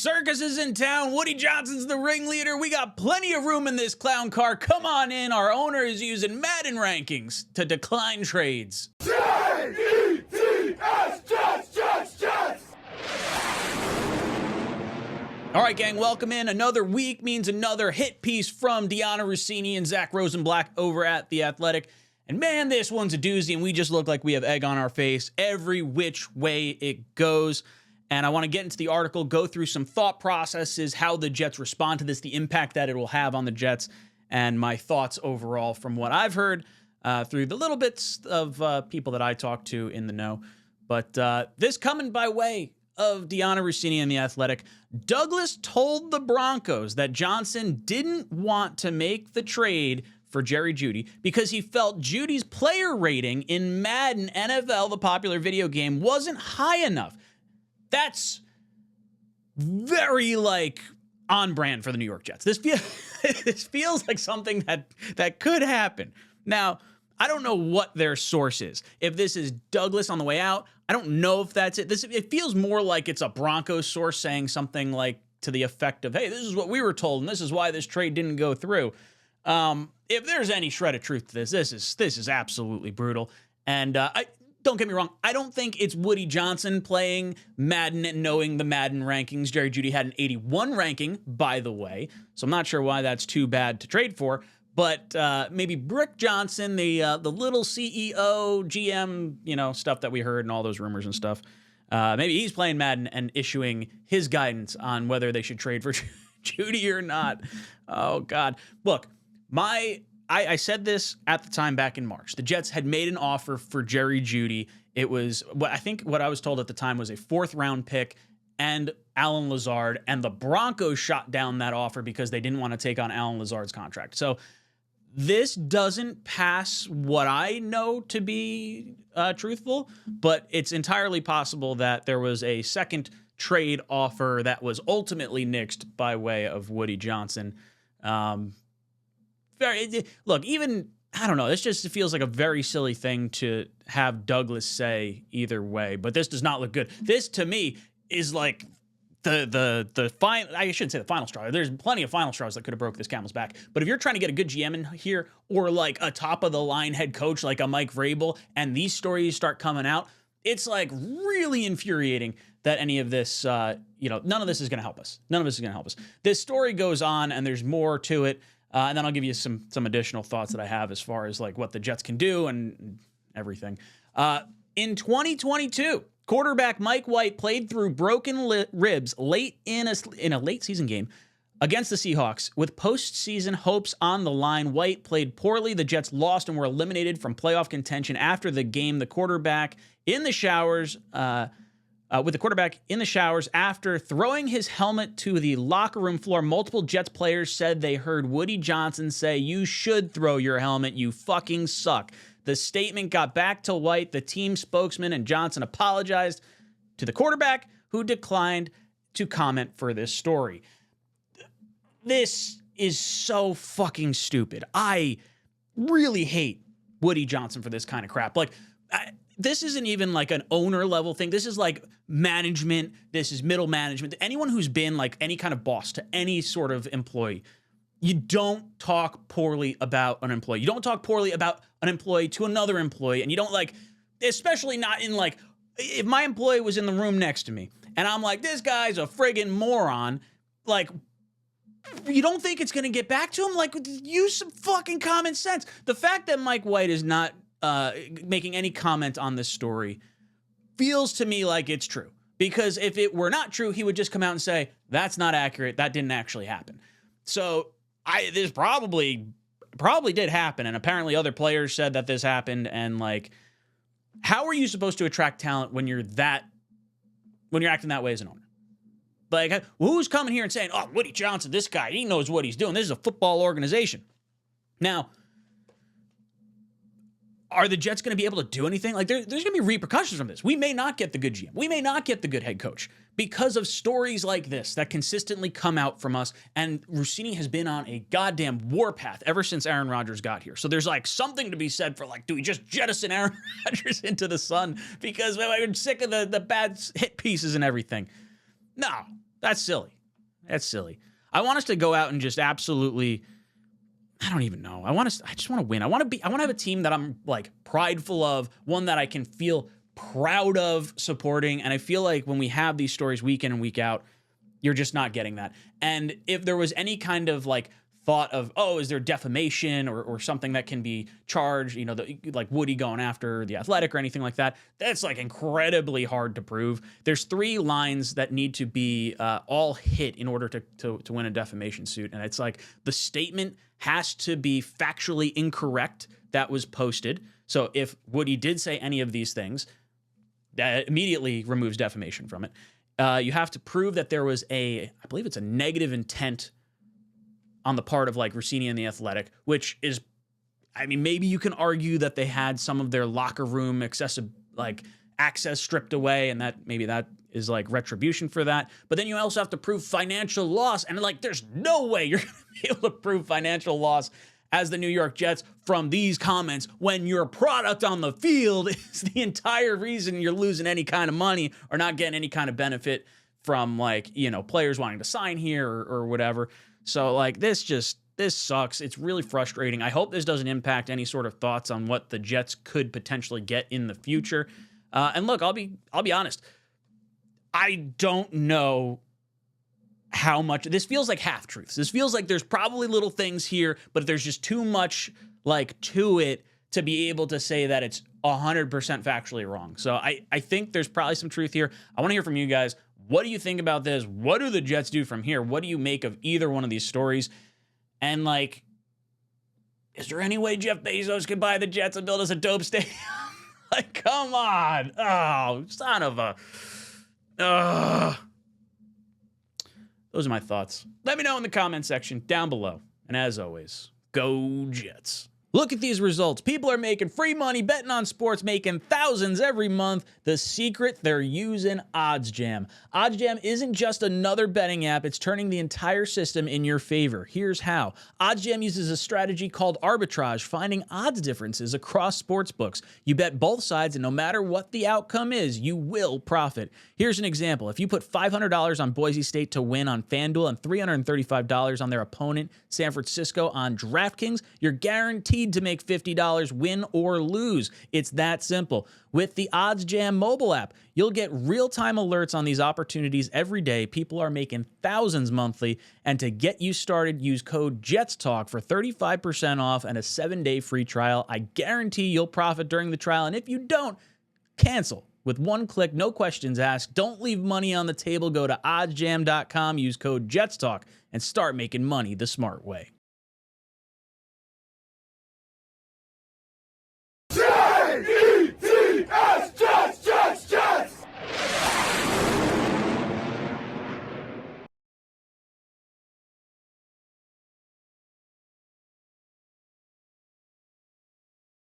circus is in town. Woody Johnson's the ringleader. We got plenty of room in this clown car. Come on in. Our owner is using Madden rankings to decline trades. Jets! All right, gang, welcome in. Another week means another hit piece from Deanna Rossini and Zach Rosenblatt over at The Athletic. And man, this one's a doozy, and we just look like we have egg on our face every which way it goes. And I want to get into the article, go through some thought processes, how the Jets respond to this, the impact that it will have on the Jets, and my thoughts overall from what I've heard through the little bits of people that I talk to in the know. But this coming by way of Deanna Rossini and The Athletic. Douglas told the Broncos that Johnson didn't want to make the trade for Jerry Jeudy because he felt Judy's player rating in Madden NFL, the popular video game, wasn't high enough. That's very, on brand for the New York Jets. This feels like something that could happen. Now, I don't know what their source is. If this is Douglas on the way out, I don't know if that's it. It feels more like it's a Broncos source saying something like to the effect of, hey, this is what we were told, and this is why this trade didn't go through. If there's any shred of truth to this is absolutely brutal. And don't get me wrong, I don't think it's Woody Johnson playing Madden and knowing the Madden rankings. Jerry Jeudy had an 81 ranking, by the way, so I'm not sure why that's too bad to trade for. But maybe Brick Johnson, the little CEO, GM, stuff that we heard and all those rumors and stuff. Maybe he's playing Madden and issuing his guidance on whether they should trade for Jeudy or not. Oh, God. Look, I said this at the time back in March. The Jets had made an offer for Jerry Jeudy. It was, what I was told at the time was a 4th-round pick and Allen Lazard, and the Broncos shot down that offer because they didn't want to take on Allen Lazard's contract. So this doesn't pass what I know to be truthful, but it's entirely possible that there was a second trade offer that was ultimately nixed by way of Woody Johnson. Look, even, I don't know, this just feels like a very silly thing to have Douglas say either way, but this does not look good. This, to me, is like the final, I shouldn't say the final straw. There's plenty of final straws that could have broke this camel's back. But if you're trying to get a good GM in here, or like a top-of-the-line head coach like a Mike Vrabel, and these stories start coming out, it's like really infuriating that any of this, none of this is going to help us. None of this is going to help us. This story goes on, and there's more to it. And then I'll give you some additional thoughts that I have as far as like what the Jets can do and everything. In 2022, quarterback Mike White played through broken ribs late in a late season game against the Seahawks. With postseason hopes on the line, White played poorly. The Jets lost and were eliminated from playoff contention after the game. The quarterback in the showers. With the quarterback in the showers after throwing his helmet to the locker room floor. Multiple Jets players said they heard Woody Johnson say, "You should throw your helmet, you fucking suck." The statement got back to White. The team spokesman and Johnson apologized to the quarterback, who declined to comment for this story. This is so fucking stupid. I really hate Woody Johnson for this kind of crap. This isn't even like an owner level thing. This is like management. This is middle management. Anyone who's been like any kind of boss to any sort of employee, you don't talk poorly about an employee. You don't talk poorly about an employee to another employee. And you don't especially not in if my employee was in the room next to me and I'm like, this guy's a friggin' moron, you don't think it's going to get back to him? Use some fucking common sense. The fact that Mike White is not making any comment on this story feels to me like it's true. Because if it were not true, he would just come out and say, that's not accurate. That didn't actually happen. So this probably did happen. And apparently other players said that this happened. And how are you supposed to attract talent when you're acting that way as an owner? Who's coming here and saying, oh, Woody Johnson, this guy, he knows what he's doing. This is a football organization. Now, are the Jets going to be able to do anything? There's going to be repercussions from this. We may not get the good GM. We may not get the good head coach because of stories like this that consistently come out from us. And Rossini has been on a goddamn warpath ever since Aaron Rodgers got here. So there's something to be said for do we just jettison Aaron Rodgers into the sun because we're sick of the bad hit pieces and everything? No, That's silly. That's silly. I want us to go out and just absolutely, I don't even know. I just want to win. I want to have a team that I'm like prideful of, one that I can feel proud of supporting. And I feel like when we have these stories week in and week out, you're just not getting that. And if there was any kind of like thought of, oh, is there defamation or something that can be charged, you know, like Woody going after The Athletic or anything like that, that's like incredibly hard to prove. There's 3 lines that need to be all hit in order to win a defamation suit. And it's like the statement has to be factually incorrect that was posted. So if Woody did say any of these things, that immediately removes defamation from it. You have to prove that there was I believe it's a negative intent on the part of like Rossini and The Athletic, which is, I mean, maybe you can argue that they had some of their locker room access stripped away, and that maybe that is like retribution for that. But then you also have to prove financial loss, and like, there's no way you're going to be able to prove financial loss as the New York Jets from these comments when your product on the field is the entire reason you're losing any kind of money or not getting any kind of benefit from, like, you know, players wanting to sign here or whatever. So like this sucks. It's really frustrating. I hope this doesn't impact any sort of thoughts on what the Jets could potentially get in the future. And look, I'll be honest. I don't know how much this feels like half truths. This feels like there's probably little things here, but there's just too much like to it to be able to say that it's 100% factually wrong. So I think there's probably some truth here. I want to hear from you guys. What do you think about this? What do the Jets do from here? What do you make of either one of these stories? And like, is there any way Jeff Bezos could buy the Jets and build us a dope stadium? Like, come on. Oh, son of a... Those are my thoughts. Let me know in the comment section down below. And as always, go Jets. Look at these results. People are making free money betting on sports, making thousands every month. The secret, they're using OddsJam. OddsJam isn't just another betting app. It's turning the entire system in your favor. Here's how. OddsJam uses a strategy called arbitrage, finding odds differences across sports books. You bet both sides, and no matter what the outcome is, you will profit. Here's an example. If you put $500 on Boise State to win on FanDuel and $335 on their opponent, San Francisco, on DraftKings, you're guaranteed to make $50 win or lose. It's that simple. With the OddsJam mobile app, you'll get real-time alerts on these opportunities every day. People are making thousands monthly, and to get you started, use code JETSTALK for 35% off and a 7-day free trial. I guarantee you'll profit during the trial, and if you don't, cancel. With one click, no questions asked. Don't leave money on the table. Go to oddsjam.com, use code JETSTALK, and start making money the smart way.